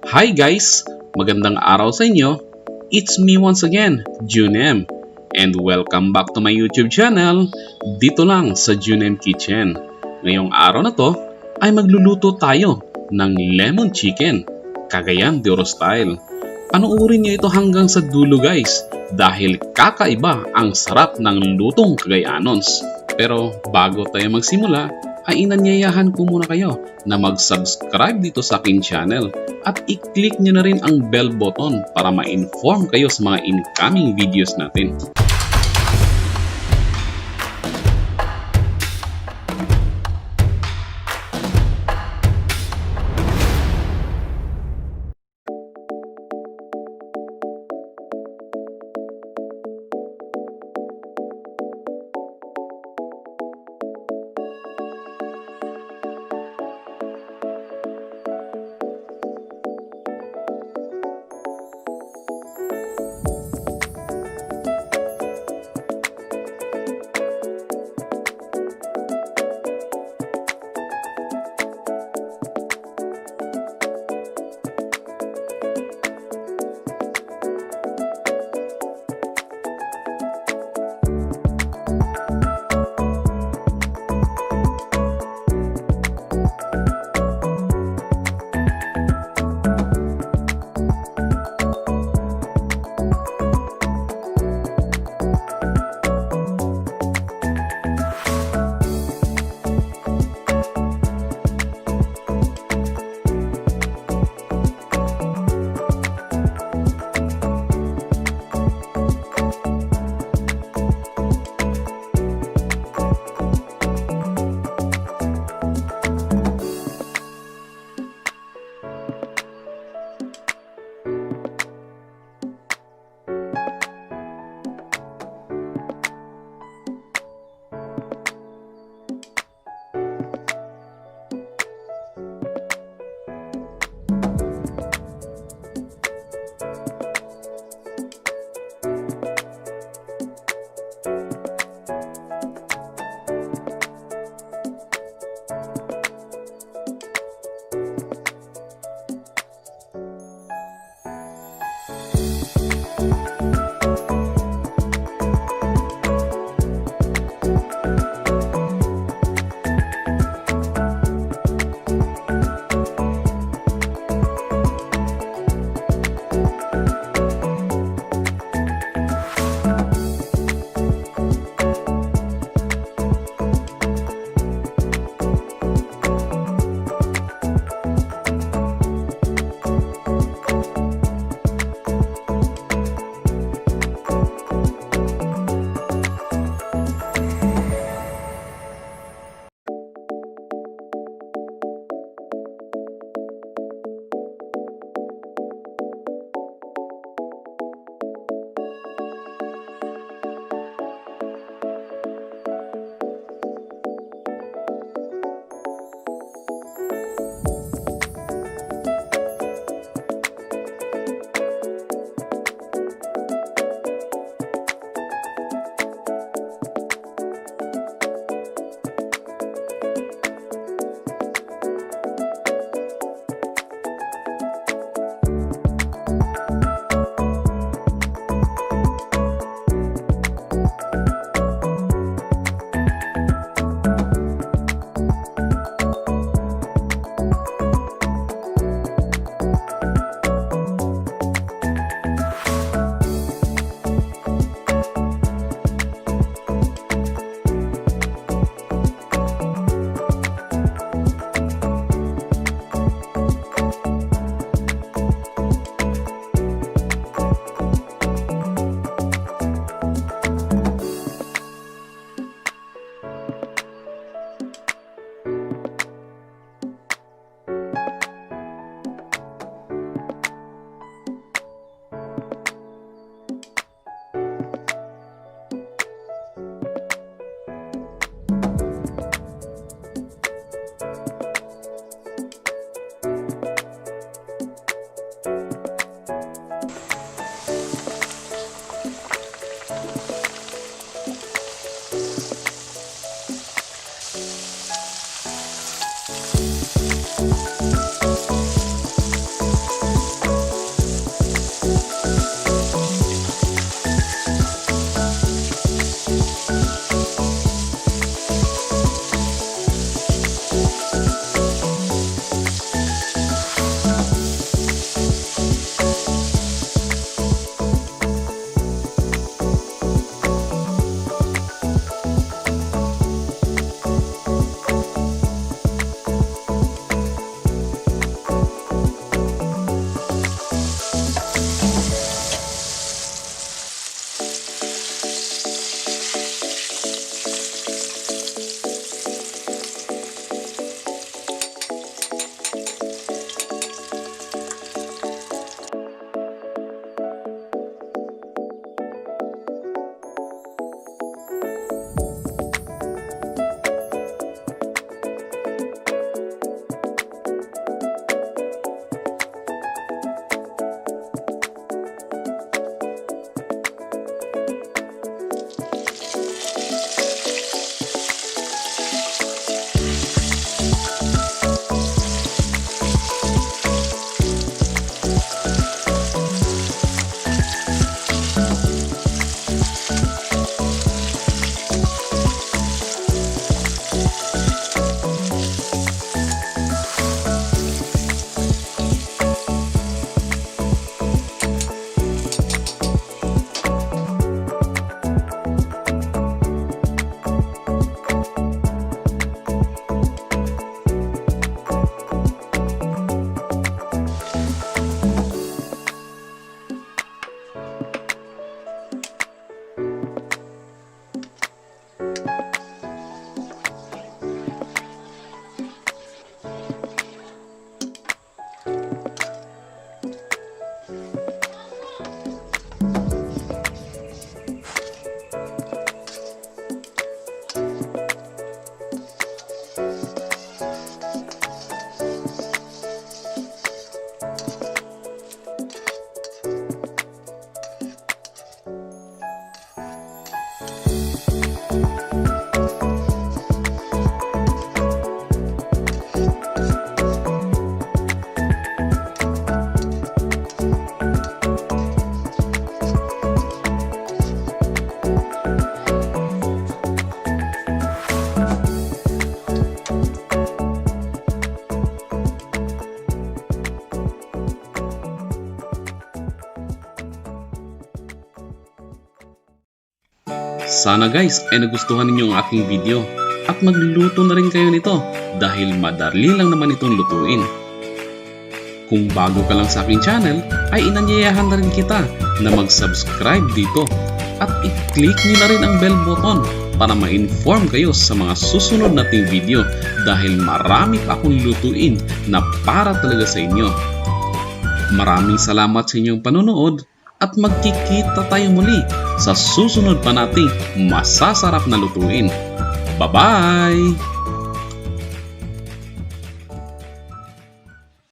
Hi guys! Magandang araw sa inyo. It's me once again, Junem. And welcome back to my YouTube channel, dito lang sa Junem Kitchen. Ngayong araw na to ay magluluto tayo ng lemon chicken, Cagayan De Oro style. Panuorin niyo ito hanggang sa dulo guys, dahil kakaiba ang sarap ng lutong Cagayanons. Pero bago tayo magsimula, ay inanyayahan ko muna kayo na mag-subscribe dito sa aking channel at i-click nyo na rin ang bell button para ma-inform kayo sa mga incoming videos natin. Sana guys ay nagustuhan ninyo ang aking video at magluto na rin kayo nito dahil madali lang naman itong lutuin. Kung bago ka lang sa aking channel ay inanyayahan na rin kita na mag-subscribe dito at i-click nyo na rin ang bell button para ma-inform kayo sa mga susunod nating video dahil marami pa akong lutuin na para talaga sa inyo. Maraming salamat sa inyong panonood at magkikita tayo muli sa susunod pa nating masasarap na lutuin. Bye-bye!